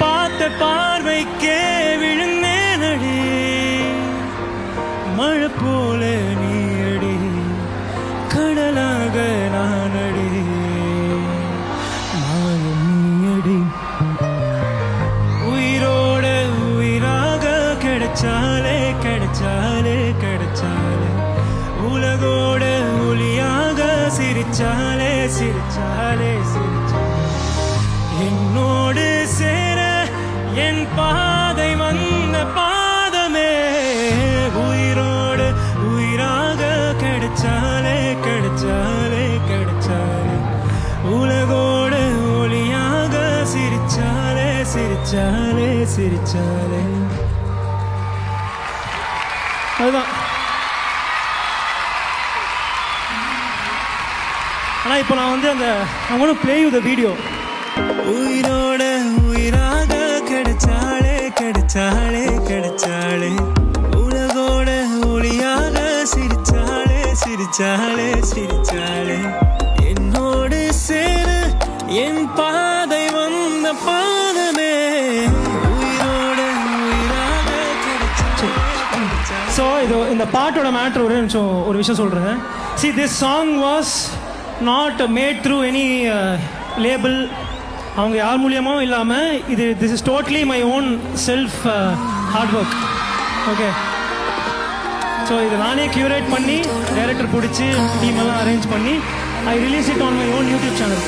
பார்த்த பார்வைக்கே விழுந்தேனடி மழை போல நீடி கடலாக நானடி மாயம் நீடி உயிரோட உயிராக கிடைச்சாலே கிடைச்சாலே கிடைச்சாலே உலகோட ஒளியாக சிரிச்சாலே சிரிச்சாலே சிரிச்சாலே என்னோடு சேர என் பாதை வந்த பாதமே உயிரோடு உயிராக கிடைச்சாலே கிடைச்சாலே கிடைச்சாலே உலகோடு ஒளியாக சிரிச்சாலே சிரிச்சாலே சிரிச்சாலே. அதுதான். ஆனால் இப்போ நான் வந்து அந்த I want to play you the video. உயிரோட உயிராக கிடைச்சாலே கிடைச்சாலே கிடைச்சாலே உலகோட ஒளியாக சிரிச்சாலே சிரிச்சாலே சிரிச்சாலே என்னோடு சேர என் பாதை வந்த பாதமே உயிரோட உயிராக கிடைச்சாலே. ஸோ இது இந்த பாட்டோட மேட்ரு ஒரு விஷயம் சொல்கிறேன். See, this song was not made through any label. அவங்க யார் மூலியமாகவும் இல்லாமல் this is totally my own self hard work. Okay, so இது நானே க்யூரேட் பண்ணி டைரக்டர் பிடிச்சி டீம் எல்லாம் அரேஞ்ச் பண்ணி I release it on my own YouTube channel.